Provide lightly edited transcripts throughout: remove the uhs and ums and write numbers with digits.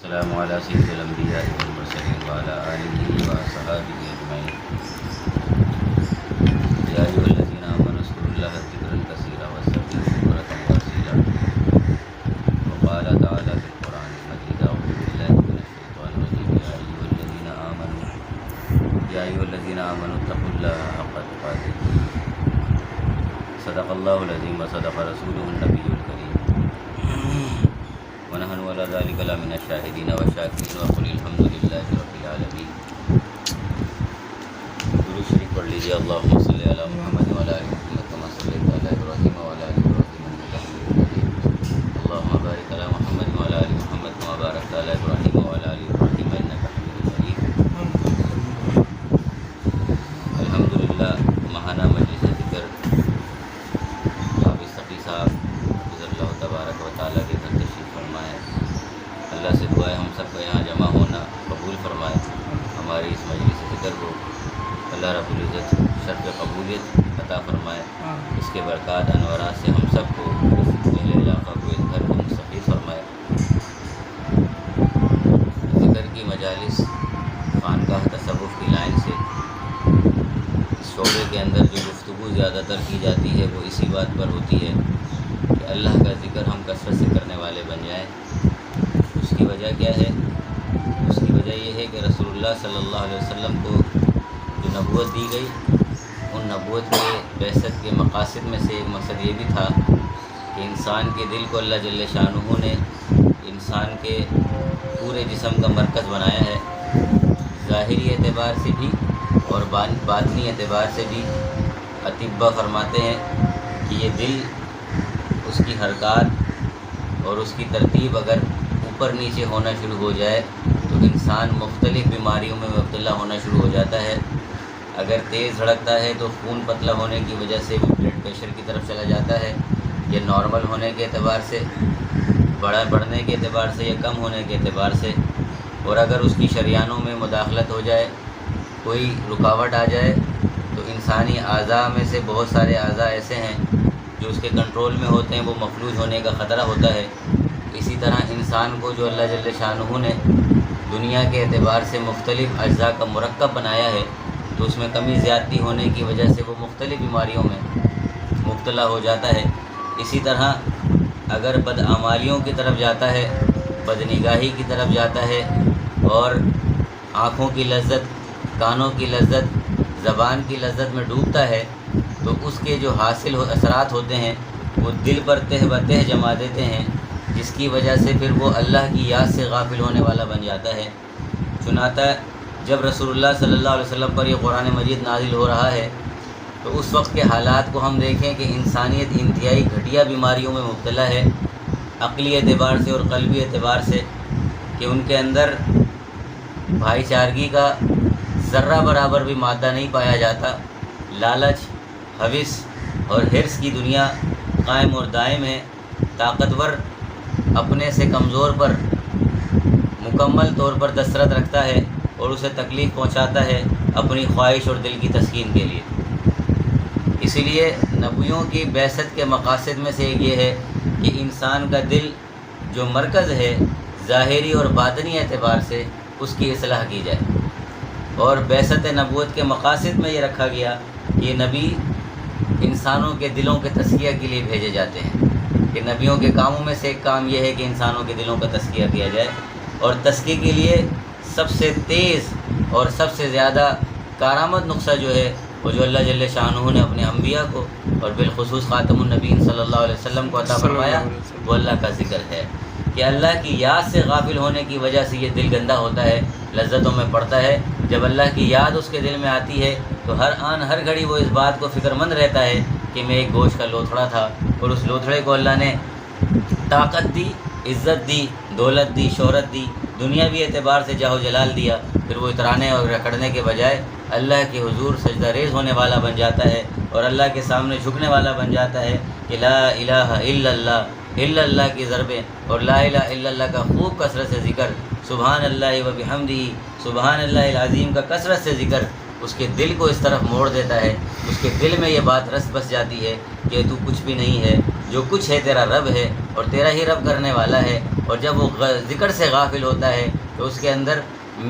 والسلام على سيد الأنبياء والمرسلين وعلى آله وصحبه أجمعين. يا أيها الذين آمنوا اذكروا الله ذكرا كثيرا واستغفروه بكرة وأصيلا. وقال تعالى في القرآن المجيد: أعوذ بالله من الشيطان الرجيم. يا أيها الذين آمنوا اتقوا الله حق تقاته. صدق الله العظيم وصدق رسوله النبي الكريم. ونحن على ذلك لمن الشاهدين والشاكرين وقل الحمد لله رب العالمين. درود شریف پڑھ لیجیے. اللهم صل علی محمد وعلی آل محمد كما صليت على إبراهيم وعلى آل إبراهيم إنك حميد مجيد. اللهم بارك على محمد وعلى آل محمد كما باركت على إبراهيم وعلى آل إبراهيم إنك حميد مجيد. الحمدللہ ماہانہ مجلس ذکر حافظ تقی صاحب حفظ اللہ تبارک و تعالیٰ کے گھر تشریف فرمائے. اللہ سے دعا ہے ہم سب کو یہاں جمع ہونا قبول فرمائے. ہماری اس مجلس ذکر کو اللہ رب العزت شرف قبولیت عطا فرمائے. اس کے برکات انوارات سے ہم سب کو میرے علاقہ کو اس گھر کو مستفید فرمائے. ذکر کی مجالس خانقاہ تصوف کی لائن سے شعبے کے اندر جو گفتگو زیادہ تر کی جاتی ہے وہ اسی بات پر ہوتی ہے کہ اللہ کا ذکر ہم کثرت سے کرنے والے بن جائیں. اس کی وجہ کیا ہے؟ اس کی وجہ یہ ہے کہ رسول اللہ صلی اللہ علیہ وسلم کو جو نبوت دی گئی، ان نبوت کے بعثت کے مقاصد میں سے ایک مقصد یہ بھی تھا کہ انسان کے دل کو اللہ جل شانہ نے انسان کے پورے جسم کا مرکز بنایا ہے. ظاہری اعتبار سے بھی اور باطنی اعتبار سے بھی. اطباء فرماتے ہیں کہ یہ دل، اس کی حرکات اور اس کی ترتیب اگر اوپر نیچے ہونا شروع ہو جائے تو انسان مختلف بیماریوں میں مبتلا ہونا شروع ہو جاتا ہے. اگر تیز دھڑکتا ہے تو خون پتلا ہونے کی وجہ سے بھی بلڈ پریشر کی طرف چلا جاتا ہے، یا نارمل ہونے کے اعتبار سے، بڑھنے کے اعتبار سے، یا کم ہونے کے اعتبار سے. اور اگر اس کی شریانوں میں مداخلت ہو جائے، کوئی رکاوٹ آ جائے، تو انسانی اعضاء میں سے بہت سارے اعضاء ایسے ہیں جو اس کے کنٹرول میں ہوتے ہیں، وہ مفلوج ہونے کا خطرہ ہوتا ہے. اسی طرح انسان کو جو اللہ جل شانہ نے دنیا کے اعتبار سے مختلف اجزاء کا مرکب بنایا ہے، تو اس میں کمی زیادتی ہونے کی وجہ سے وہ مختلف بیماریوں میں مبتلا ہو جاتا ہے. اسی طرح اگر بدعمالیوں کی طرف جاتا ہے، بدنگاہی کی طرف جاتا ہے، اور آنکھوں کی لذت، کانوں کی لذت، زبان کی لذت میں ڈوبتا ہے، تو اس کے جو حاصل اثرات ہوتے ہیں وہ دل پر تہ بتہ جما دیتے ہیں، جس کی وجہ سے پھر وہ اللہ کی یاد سے غافل ہونے والا بن جاتا ہے. چنانچہ جب رسول اللہ صلی اللہ علیہ وسلم پر یہ قرآن مجید نازل ہو رہا ہے تو اس وقت کے حالات کو ہم دیکھیں کہ انسانیت انتہائی گھٹیا بیماریوں میں مبتلا ہے، عقلی اعتبار سے اور قلبی اعتبار سے، کہ ان کے اندر بھائی چارگی کا ذرہ برابر بھی مادہ نہیں پایا جاتا. لالچ، ہوس اور حرص کی دنیا قائم اور دائم ہے. طاقتور اپنے سے کمزور پر مکمل طور پر دسترس رکھتا ہے اور اسے تکلیف پہنچاتا ہے اپنی خواہش اور دل کی تسکین کے لیے. اسی لیے نبیوں کی بعثت کے مقاصد میں سے ایک یہ ہے کہ انسان کا دل جو مرکز ہے، ظاہری اور باطنی اعتبار سے اس کی اصلاح کی جائے. اور بعثت نبوت کے مقاصد میں یہ رکھا گیا کہ یہ نبی انسانوں کے دلوں کے تزکیہ کے لیے بھیجے جاتے ہیں، کہ نبیوں کے کاموں میں سے ایک کام یہ ہے کہ انسانوں کے دلوں کا تزکیہ کیا جائے. اور تزکیے کے لیے سب سے تیز اور سب سے زیادہ کارآمد نسخہ جو ہے وہ جو اللہ جل شانہ نے اپنے انبیاء کو اور بالخصوص خاتم النبیین صلی اللہ علیہ وسلم کو عطا فرمایا، وہ اللہ کا ذکر ہے. کہ اللہ کی یاد سے غافل ہونے کی وجہ سے یہ دل گندا ہوتا ہے، لذتوں میں پڑتا ہے. جب اللہ کی یاد اس کے دل میں آتی ہے تو ہر آن ہر گھڑی وہ اس بات کو فکر مند رہتا ہے کہ میں ایک گوشت کا لوتھڑا تھا، اور اس لوتھڑے کو اللہ نے طاقت دی، عزت دی، دولت دی، شہرت دی، دنیاوی اعتبار سے جاہ و جلال دیا. پھر وہ اترانے اور رکڑنے کے بجائے اللہ کے حضور سجدہ ریز ہونے والا بن جاتا ہے اور اللہ کے سامنے جھکنے والا بن جاتا ہے کہ لا الہ الا اللہ کی ضربیں اور لا الہ الا اللہ کا خوب کثرت سے ذکر، سبحان اللہ و بحمدہ، سبحان اللہ العظیم کا کثرت سے ذکر اس کے دل کو اس طرف موڑ دیتا ہے. اس کے دل میں یہ بات رس بس جاتی ہے کہ تو کچھ بھی نہیں ہے، جو کچھ ہے تیرا رب ہے اور تیرا ہی رب کرنے والا ہے، اور جب وہ ذکر سے غافل ہوتا ہے تو اس کے اندر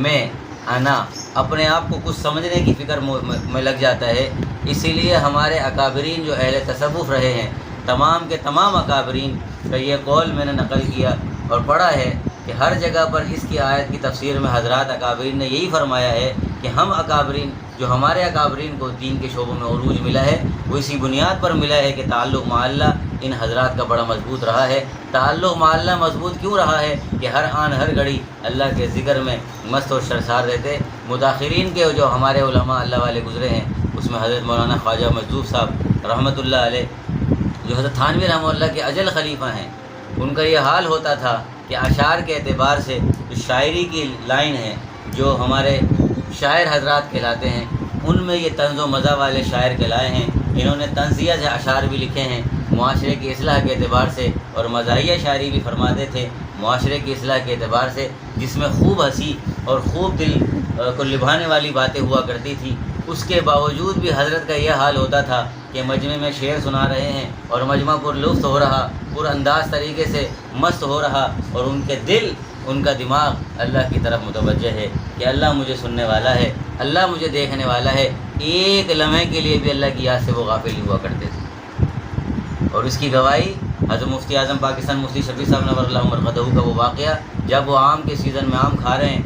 میں انا اپنے آپ کو کچھ سمجھنے کی فکر میں لگ جاتا ہے۔ اسی لیے ہمارے اکابرین جو اہل تصوف رہے ہیں، تمام کے تمام اکابرین کا یہ قول میں نے نقل کیا اور پڑھا ہے کہ ہر جگہ پر اس کی آیت کی تفسیر میں حضرات اکابرین نے یہی فرمایا ہے کہ ہم اکابرین، جو ہمارے اکابرین کو دین کے شعبوں میں عروج ملا ہے، وہ اسی بنیاد پر ملا ہے کہ تعلق مع اللہ ان حضرات کا بڑا مضبوط رہا ہے۔ تعلق مع اللہ مضبوط کیوں رہا ہے کہ ہر آن ہر گھڑی اللہ کے ذکر میں مست و سرشار رہتے۔ متاخرین کے جو ہمارے علماء اللہ والے گزرے ہیں، اس میں حضرت مولانا خواجہ مجذوب صاحب رحمۃ اللہ علیہ، جو حضرت تھانوی رحمہ اللہ کے اجل خلیفہ ہیں، ان کا یہ حال ہوتا تھا کہ اشعار کے اعتبار سے جو شاعری کی لائن ہے، جو ہمارے شاعر حضرات کہلاتے ہیں، ان میں یہ طنز و مزہ والے شاعر کہلائے ہیں۔ انہوں نے طنزیہ سے اشعار بھی لکھے ہیں معاشرے کی اصلاح کے اعتبار سے، اور مزاحیہ شاعری بھی فرماتے تھے معاشرے کی اصلاح کے اعتبار سے، جس میں خوب ہنسی اور خوب دل کو لبھانے والی باتیں ہوا کرتی تھی۔ اس کے باوجود بھی حضرت کا یہ حال ہوتا تھا کہ مجمع میں شعر سنا رہے ہیں اور مجمع پر لطف ہو رہا، پر انداز طریقے سے مست ہو رہا، اور ان کے دل، ان کا دماغ اللہ کی طرف متوجہ ہے کہ اللہ مجھے سننے والا ہے، اللہ مجھے دیکھنے والا ہے۔ ایک لمحے کے لیے بھی اللہ کی یاد سے وہ غافل نہیں ہوا کرتے تھے۔ اور اس کی گواہی حضرت مفتی اعظم پاکستان مفتی شفیع صاحب نور اللہ مرقدہ کا وہ واقعہ، جب وہ آم کے سیزن میں آم کھا رہے ہیں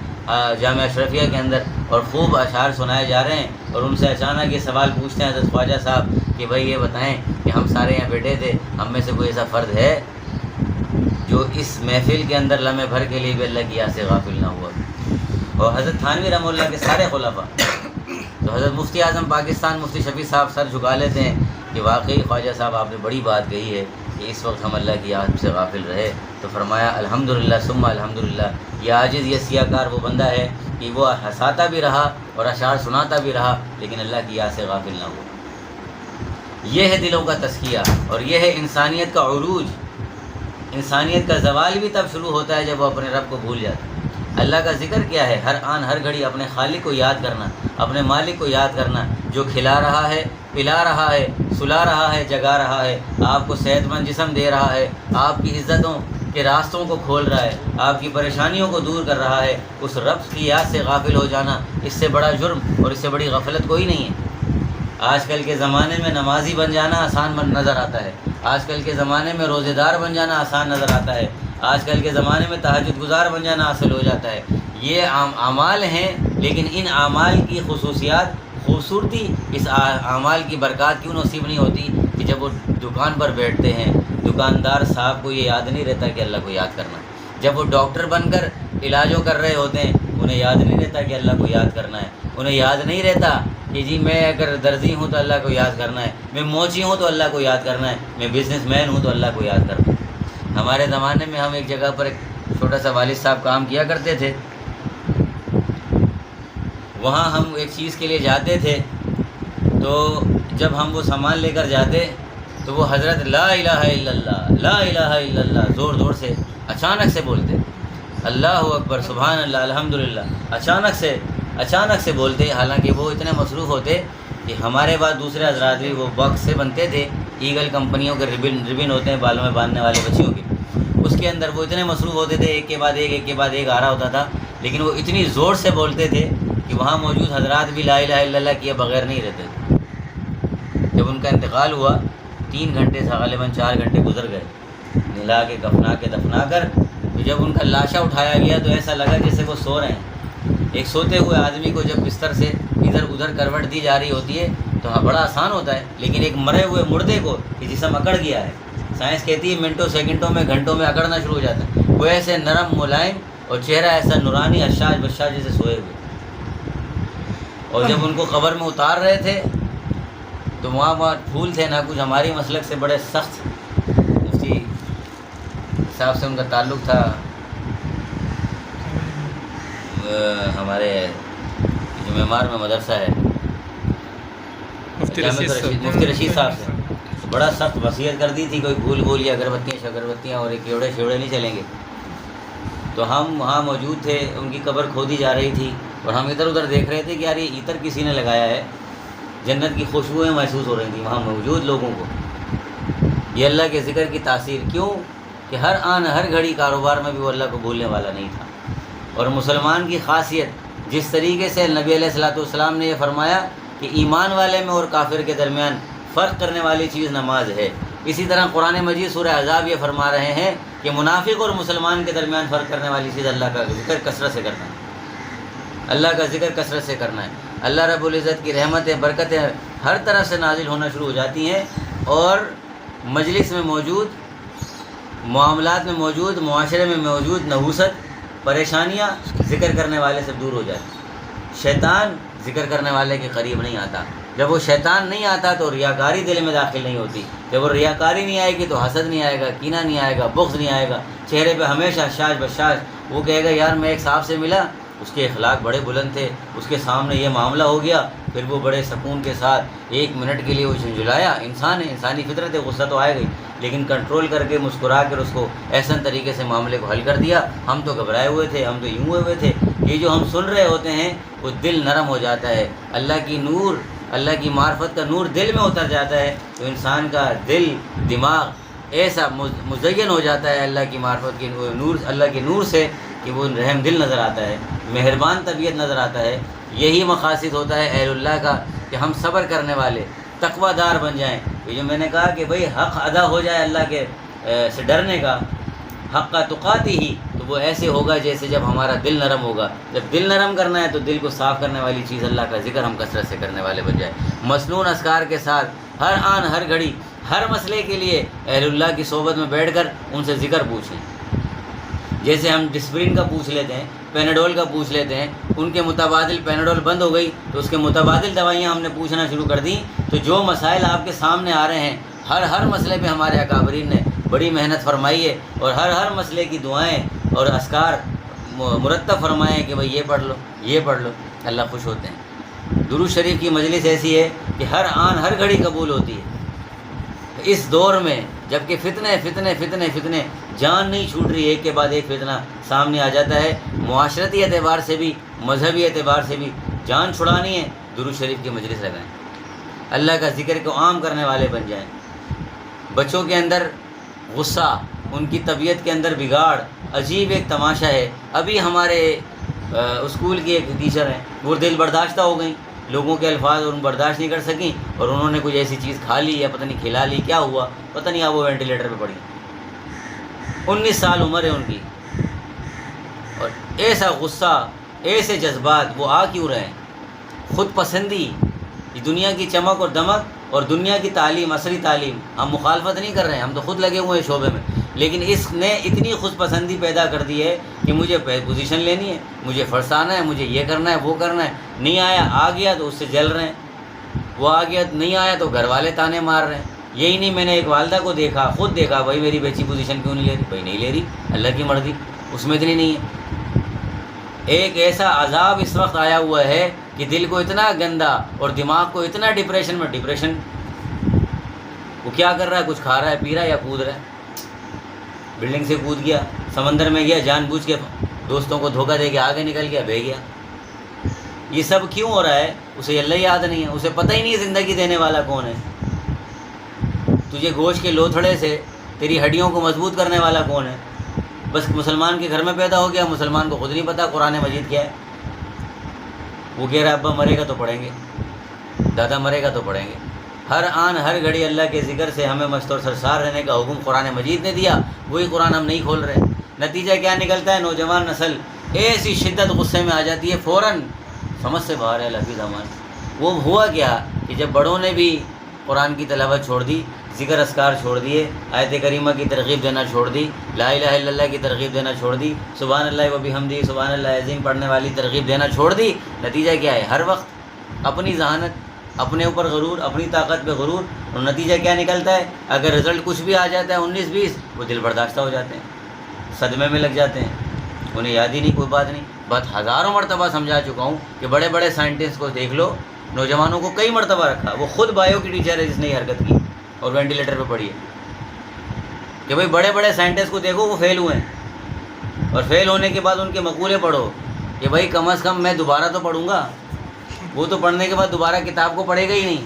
جامعہ اشرفیہ کے اندر، اور خوب اشعار سنائے جا رہے ہیں، اور ان سے اچانک یہ سوال پوچھتے ہیں حضرت خواجہ صاحب کہ بھائی یہ بتائیں کہ ہم سارے یہاں بیٹھے تھے، ہم میں سے کوئی ایسا فرد ہے جو اس محفل کے اندر لمحے بھر کے لیے بھی اللہ کی یاد سے غافل نہ ہوا؟ اور حضرت تھانوی رحمہ اللہ کے سارے خلفاء، تو حضرت مفتی اعظم پاکستان مفتی شفیع صاحب سر جھکا لیتے ہیں کہ واقعی خواجہ صاحب آپ نے بڑی بات کہی ہے کہ اس وقت ہم اللہ کی یاد سے غافل رہے۔ تو فرمایا الحمدللہ ثم الحمدللہ، یہ عاجز، یہ سیاہ کار وہ بندہ ہے کہ وہ ہنساتا بھی رہا اور اشعار سناتا بھی رہا، لیکن اللہ کی یاد سے غافل نہ ہوا۔ یہ ہے دلوں کا تزکیہ، اور یہ ہے انسانیت کا عروج۔ انسانیت کا زوال بھی تب شروع ہوتا ہے جب وہ اپنے رب کو بھول جاتا ہے۔ اللہ کا ذکر کیا ہے؟ ہر آن ہر گھڑی اپنے خالق کو یاد کرنا، اپنے مالک کو یاد کرنا، جو کھلا رہا ہے، پلا رہا ہے، سلا رہا ہے، جگا رہا ہے، آپ کو صحت مند جسم دے رہا ہے، آپ کی عزتوں کے راستوں کو کھول رہا ہے، آپ کی پریشانیوں کو دور کر رہا ہے۔ اس رب کی یاد سے غافل ہو جانا، اس سے بڑا جرم اور اس سے بڑی غفلت کوئی نہیں ہے۔ آج کل کے زمانے میں نمازی بن جانا آسان نظر آتا ہے، آج کل کے زمانے میں روزے دار بن جانا آسان نظر آتا ہے، آج کل کے زمانے میں تہجد گزار بن جانا حاصل ہو جاتا ہے۔ یہ اعمال ہیں، لیکن ان اعمال کی خصوصیات، خوبصورتی، اس اعمال کی برکات کیوں نصیب نہیں ہوتی کہ جب وہ دکان پر بیٹھتے ہیں، دکاندار صاحب کو یہ یاد نہیں رہتا کہ اللہ کو یاد کرنا ہے۔ جب وہ ڈاکٹر بن کر علاجوں کر رہے ہوتے ہیں، انہیں یاد نہیں رہتا کہ اللہ کو یاد کرنا ہے۔ انہیں یاد نہیں رہتا کہ جی میں اگر درزی ہوں تو اللہ کو یاد کرنا ہے، میں موچی ہوں تو اللہ کو یاد کرنا ہے، میں بزنس مین ہوں تو اللہ کو یاد کرنا ہے۔ ہمارے زمانے میں ہم ایک جگہ پر ایک چھوٹا سا والد صاحب کام کیا کرتے تھے، وہاں ہم ایک چیز کے لیے جاتے تھے، تو جب ہم وہ سامان لے کر جاتے تو وہ حضرت لا الہ الا اللہ، لا الہ الا اللہ زور زور سے اچانک سے بولتے، اللہ اکبر سبحان اللہ الحمدللہ، اچانک سے بولتے، حالانکہ وہ اتنے مصروف ہوتے کہ ہمارے بعد دوسرے حضرات بھی وہ باکس سے بنتے تھے، ایگل کمپنیوں کے ربن ہوتے ہیں بالوں میں باندھنے والے بچیوں کے، اس کے اندر وہ اتنے مصروف ہوتے تھے، ایک کے بعد ایک آ رہا ہوتا تھا، لیکن وہ اتنی زور سے بولتے تھے کہ وہاں موجود حضرات بھی لا الہ الا اللہ کیے بغیر نہیں رہتے تھے۔ جب ان کا انتقال ہوا 3 گھنٹے سے غالباً 4 گھنٹے گزر گئے، نلا کے کفنا کے دفنا کر، تو جب ان کا لاشا اٹھایا گیا تو ایسا لگا جیسے وہ سو رہے ہیں۔ ایک سوتے ہوئے آدمی کو جب بستر سے ادھر ادھر کروٹ دی جا رہی ہوتی ہے تو بڑا آسان ہوتا ہے، لیکن ایک مرے ہوئے مردے کو یہ جسم اکڑ گیا ہے، سائنس کہتی ہے منٹوں سیکنڈوں میں گھنٹوں میں اکڑنا شروع ہو جاتا ہے، وہ ایسے نرم ملائم اور چہرہ ایسا نورانی حشاش بشاش جیسے سوئے ہوئے۔ اور جب ان کو قبر میں اتار رہے تھے تو وہاں پھول تھے نہ کچھ، ہماری مسلک سے بڑے سخت مفتی صاحب سے ان کا تعلق تھا، ہمارے جو معمار میں مدرسہ ہے مفتی رشید صاحب سے بڑا سخت وصیت کر دی تھی، کوئی بھول یا اگربتیاں اور ایک کیوڑے شیوڑے نہیں چلیں گے۔ تو ہم وہاں موجود تھے، ان کی قبر کھودی جا رہی تھی اور ہم ادھر ادھر دیکھ رہے تھے کہ یار یہ عطر کسی نے لگایا ہے، جنت کی خوشبوئیں محسوس ہو رہی تھیں وہاں موجود لوگوں کو۔ یہ اللہ کے ذکر کی تاثیر کیوں کہ ہر آن ہر گھڑی کاروبار میں بھی وہ اللہ کو بھولنے والا نہیں تھا. اور مسلمان کی خاصیت جس طریقے سے نبی علیہ الصلوۃ والسلام نے یہ فرمایا کہ ایمان والے میں اور کافر کے درمیان فرق کرنے والی چیز نماز ہے، اسی طرح قرآن مجید سورہ احزاب یہ فرما رہے ہیں کہ منافق اور مسلمان کے درمیان فرق کرنے والی چیز اللہ کا ذکر کثرت سے کرنا ہے. اللہ کا ذکر کثرت سے کرنا ہے. اللہ رب العزت کی رحمتیں برکتیں ہر طرف سے نازل ہونا شروع ہو جاتی ہیں، اور مجلس میں موجود، معاملات میں موجود، معاشرے میں موجود نحوست، پریشانیاں ذکر کرنے والے سے دور ہو جاتی. شیطان ذکر کرنے والے کے قریب نہیں آتا. جب وہ شیطان نہیں آتا تو ریاکاری دل میں داخل نہیں ہوتی. جب وہ ریاکاری نہیں آئے گی تو حسد نہیں آئے گا، کینہ نہیں آئے گا، بغض نہیں آئے گا. چہرے پہ ہمیشہ شاش بشاش. وہ کہے گا یار میں ایک صاحب سے ملا، اس کے اخلاق بڑے بلند تھے، اس کے سامنے یہ معاملہ ہو گیا، پھر وہ بڑے سکون کے ساتھ 1 منٹ کے لیے وہ جھنجھلایا. انسان ہے، انسانی فطرت ہے، غصہ تو آئے گئی، لیکن کنٹرول کر کے مسکرا کر اس کو احسن طریقے سے معاملے کو حل کر دیا. ہم تو گھبرائے ہوئے تھے، ہم تو یوں ہوئے تھے. یہ جو ہم سن رہے ہوتے ہیں وہ دل نرم ہو جاتا ہے. اللہ کی نور، اللہ کی معرفت کا نور دل میں اتر جاتا ہے تو انسان کا دل دماغ ایسا مزین ہو جاتا ہے اللہ کی معرفت کی نور، اللہ کے نور سے، کہ وہ رحم دل نظر آتا ہے، مہربان طبیعت نظر آتا ہے. یہی مقاصد ہوتا ہے اہل اللہ کا کہ ہم صبر کرنے والے، تقوی دار بن جائیں. یہ جو میں نے کہا کہ بھئی حق ادا ہو جائے اللہ کے سے ڈرنے کا، حق کا تقاتی ہی، تو وہ ایسے ہوگا جیسے جب ہمارا دل نرم ہوگا. جب دل نرم کرنا ہے تو دل کو صاف کرنے والی چیز اللہ کا ذکر ہم کثرت سے کرنے والے بن جائیں. مسنون اذکار کے ساتھ ہر آن ہر گھڑی ہر مسئلے کے لیے اہل اللہ کی صحبت میں بیٹھ کر ان سے ذکر پوچھیں. جیسے ہم ڈسپرین کا پوچھ لیتے ہیں، پیناڈول کا پوچھ لیتے ہیں، ان کے متبادل پیناڈول بند ہو گئی تو اس کے متبادل دوائیاں ہم نے پوچھنا شروع کر دیں. تو جو مسائل آپ کے سامنے آ رہے ہیں، ہر مسئلے پہ ہمارے اکابرین نے بڑی محنت فرمائی ہے، اور ہر مسئلے کی دعائیں اور اذکار مرتب فرمائے ہیں کہ بھئی یہ پڑھ لو، یہ پڑھ لو. اللہ خوش ہوتے ہیں. درود شریف کی مجلس ایسی ہے کہ ہر آن ہر گھڑی قبول ہوتی ہے. اس دور میں جب کہ فتنے جان نہیں چھوٹ رہی، ایک کے بعد ایک فتنہ سامنے آ جاتا ہے، معاشرتی اعتبار سے بھی، مذہبی اعتبار سے بھی جان چھڑانی ہے، درود شریف کی مجلس لگائیں. اللہ کا ذکر کو عام کرنے والے بن جائیں. بچوں کے اندر غصہ، ان کی طبیعت کے اندر بگاڑ، عجیب ایک تماشا ہے. ابھی ہمارے اسکول کی ایک ٹیچر ہیں، وہ دل برداشتہ ہو گئیں، لوگوں کے الفاظ ان برداشت نہیں کر سکیں، اور انہوں نے کچھ ایسی چیز کھا لی یا پتہ نہیں کھلا لی، کیا ہوا پتہ نہیں، اب وہ وینٹیلیٹر پہ پڑی. 19 سال عمر ہے ان کی، اور ایسا غصہ، ایسے جذبات، وہ آ کیوں رہے ہیں؟ خود پسندی، یہ دنیا کی چمک اور دمک اور دنیا کی تعلیم، عصری تعلیم، ہم مخالفت نہیں کر رہے ہیں، ہم تو خود لگے ہوئے ہیں شعبے میں، لیکن اس نے اتنی خود پسندی پیدا کر دی ہے کہ مجھے پوزیشن لینی ہے، مجھے فرسانا ہے، مجھے یہ کرنا ہے، وہ کرنا ہے. نہیں آیا، آ گیا تو اس سے جل رہے ہیں، وہ آ گیا نہیں آیا تو گھر والے تانے مار رہے ہیں. یہی نہیں، میں نے ایک والدہ کو دیکھا، خود دیکھا، بھائی میری بچی پوزیشن کیوں نہیں لے رہی؟ بھائی نہیں لے رہی، اللہ کی مرضی، اس میں اتنی نہیں ہے. ایک ایسا عذاب اس وقت آیا ہوا ہے کہ دل کو اتنا گندا اور دماغ کو اتنا ڈپریشن، وہ کیا کر رہا ہے؟ کچھ کھا رہا ہے، پی رہا ہے، یا کود رہا ہے. بلڈنگ سے کود گیا، سمندر میں گیا، جان بوجھ کے دوستوں کو دھوکہ دے کے آگے نکل گیا، بہ گیا. یہ سب کیوں ہو رہا ہے؟ اسے اللہ یاد نہیں ہے، اسے پتہ ہی نہیں زندگی دینے والا کون ہے. تجھے گوشت کے لوتھڑے سے تیری ہڈیوں کو مضبوط کرنے والا کون ہے؟ بس مسلمان کے گھر میں پیدا ہو گیا، مسلمان کو خود نہیں پتہ قرآن مجید کیا ہے. وہ کہہ رہا ہے ابا مرے گا تو پڑھیں گے، دادا مرے گا تو پڑھیں گے. ہر آن ہر گھڑی اللہ کے ذکر سے ہمیں مست اور سرسار رہنے کا حکم قرآن مجید نے دیا، وہی قرآن ہم نہیں کھول رہے. نتیجہ کیا نکلتا ہے؟ نوجوان نسل ایسی شدت غصے میں آ جاتی ہے، فوراً سمجھ سے باہر ہے لفظ امان. وہ ہوا کیا کہ جب بڑوں نے بھی قرآن کی تلاوت چھوڑ دی، ذکر اذکار چھوڑ دیے، آیت کریمہ کی ترغیب دینا چھوڑ دی، لا الہ الا اللہ کی ترغیب دینا چھوڑ دی، سبحان اللہ و بحمدہ سبحان اللہ عظیم پڑھنے والی ترغیب دینا چھوڑ دی، نتیجہ کیا ہے؟ ہر وقت اپنی ذہانت، اپنے اوپر غرور، اپنی طاقت پہ غرور. اور نتیجہ کیا نکلتا ہے؟ اگر رزلٹ کچھ بھی آ جاتا ہے 19-20، وہ دل برداشتہ ہو جاتے ہیں، صدمے میں لگ جاتے ہیں، انہیں یاد ہی نہیں، کوئی بات نہیں. بات ہزاروں مرتبہ سمجھا چکا ہوں کہ بڑے بڑے سائنٹسٹ کو دیکھ لو، نوجوانوں کو کئی مرتبہ رکھا، وہ خود بایو کی ٹیچر ہے جس نے یہ حرکت کی اور وینٹیلیٹر پہ پڑی ہے، کہ بھائی بڑے بڑے سائنٹسٹ کو دیکھو وہ فیل ہوئے ہیں، اور فیل ہونے کے بعد ان کے مقولے پڑھو کہ بھائی کم از کم میں دوبارہ تو پڑھوں گا. وہ تو پڑھنے کے بعد دوبارہ کتاب کو پڑھے گا ہی نہیں.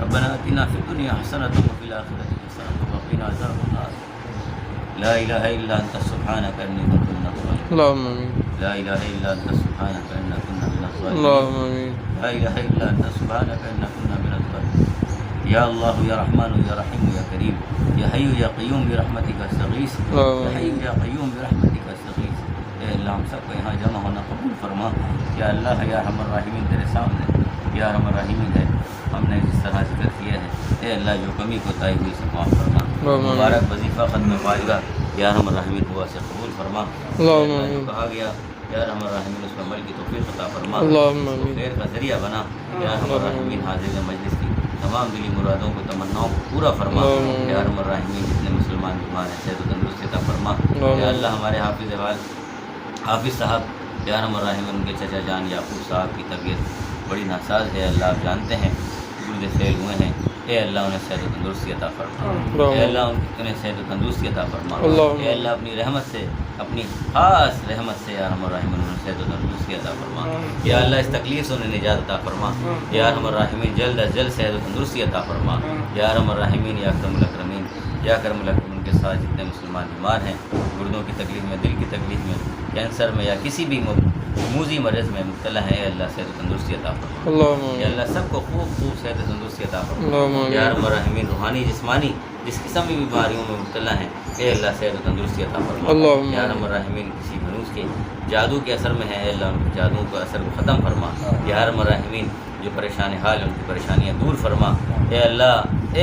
ربنا آتنا فی الدنیا حسنۃ وفی الآخرۃ حسنۃ وقنا عذاب النار لا الہ الا انت سبحانک انی کنت من الظالمین اللهم آمین لا الہ الا انت سبحانک انا كنا من الظالمین اللهم آمین لا الہ الا انت سبحانک انا كنا من الظالمین یا اللہ یا رحمان یا رحیم یا کریم یا حی یا قیوم برحمتک استغیث یا حی یا قیوم برحمتک استغیث۔ اے اللہ ہم سب کو یہاں جمع ہونا قبول فرما۔ یا اللہ یا ارحم الراحمین تیرے سامنے یا ارحم الراحمین ہے، ہم نے جس طرح ذکر کیا ہے، اے اللہ جو کمی کوتاہی ہوئی سے معاف فرما۔ مبارک وظیفہ ختم فائدہ یا ارحم الراحمین ہوا سے قبول فرما۔ اللہم جو آمین کہا گیا یا ارحم الراحمین اس میں عمل کی توفیق عطا فرما، اللہم اس کو آمین خیر کا ذریعہ بنا۔ یا ارحم الراحمین حاضر مجلس کی تمام دلی مرادوں کو تمناؤں کو پورا فرما۔ یا ارحم الراحمین جتنے مسلمان بیمار ہیں صحت و تندرستی عطا فرما۔ یا اللہ ہمارے حافظ صاحب یا ارحم الراحمین ان کے چچا جان یعقوب صاحب کی طبیعت بڑی ناساز ہے، اللہ آپ جانتے ہیں، گردے فیل ہوئے ہیں، اے اللہ انہیں صحت و تندرستی عطا فرما۔ اے اللہ انہیں صحت و تندرستی عطا فرما۔ اے اللہ اپنی رحمت سے، اپنی خاص رحمت سے یا ارحم الراحمین انہیں صحت و تندرستی عطا فرما۔ یا اللہ اس تکلیف سے انہیں نجات عطا فرما۔ یا ارحم الراحمین جلد از جلد صحت و تندرستی عطا فرما۔ یا ارحم الراحمین یا اکرم الاکرمین یا کرم الاکرمین کے ساتھ جتنے مسلمان بیمار ہیں، گردوں کی تکلیف میں، دل کی تکلیف میں، کینسر میں یا کسی بھی موذی مرض میں مبتلا ہے، اے اللہ صحت و تندرستی عطا فرما۔ اللہم یا آمین اللہ سب کو خوب صحت و تندرستی عطا فرما۔ اللہم یا آمین ارحم الراحمین روحانی جسمانی جس قسم کی بیماریوں میں مبتلا ہیں، اے اللہ صحت و تندرستی عطا فرما۔ اللہم یا ارحم الراحمین کسی منوس کے جادو کے اثر میں ہے، اے اللہ ان کے جادو کے اثر کو ختم فرما۔ یا ارحم الراحمین جو پریشان حال ان کی پریشانیاں دور فرما۔ اے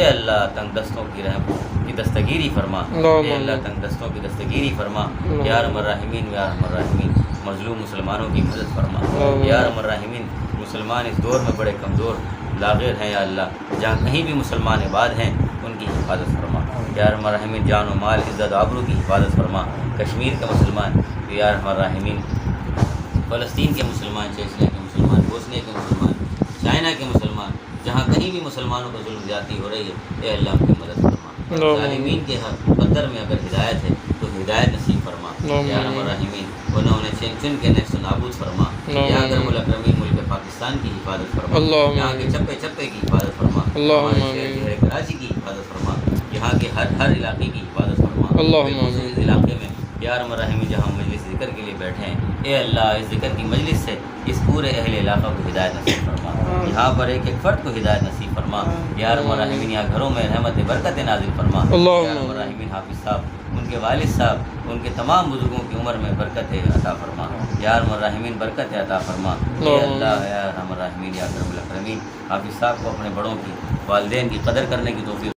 اللہ تنگ دستوں کی رحم کی دستگیری فرما۔ اے اللہ تنگ دستوں کی دستگیری فرما۔ یا ارحم الراحمین یا ارحم الراحمین مظلوم مسلمانوں کی مدد فرما۔ یا ارحم الراحمین مسلمان اس دور میں بڑے کمزور لاغر ہیں، یا اللہ جہاں کہیں بھی مسلمان آباد ہیں ان کی حفاظت فرما۔ یا ارحم الراحمین جان و مال عزت و آبرو کی حفاظت فرما۔ کشمیر کے مسلمان، یا ارحم الراحمین فلسطین کے مسلمان، چیچنیا کے مسلمان، بوسنیا کے مسلمان، چائنا کے مسلمان، جہاں کہیں بھی مسلمانوں کو ظلم زیادتی ہو رہی ہے، اے اللہ ان کی مدد فرما۔ ظالمین کے ہر مقدر میں اگر ہدایت ہے تو ہدایت نصیب فرما۔ یا ارحم الراحمین انہیں چن چن کے نیست و نابود فرما۔ یا اکرم الاکرمین ملک پاکستان کی حفاظت فرما۔ یہاں کے چپے چپے کی حفاظت فرما۔ ہمارے شہر شہر کراچی کی حفاظت فرما۔ یہاں کے ہر علاقے کی حفاظت فرما۔ بالخصوص اس علاقے میں یا ارحم الراحمین جہاں مجلس ذکر کے لیے بیٹھے ہیں، اے اللہ اس ذکر کی مجلس سے اس پورے اہل علاقہ کو ہدایت نصیب فرما۔ یہاں پر ایک ایک فرد کو ہدایت نصیب فرما۔ یا ارحم الراحمین یہاں گھروں میں رحمت برکت نازل فرما۔ یا ارحم الراحمین حافظ صاحب، ان کے والد صاحب، ان کے تمام بزرگوں کی عمر میں برکت عطا فرما۔ یا ارحم الراحمین برکت عطا فرما۔ اے اللہ یا ارحم الراحمین یا اکرم الاکرمین حافظ صاحب کو اپنے بڑوں کی، والدین کی قدر کرنے کی توفیق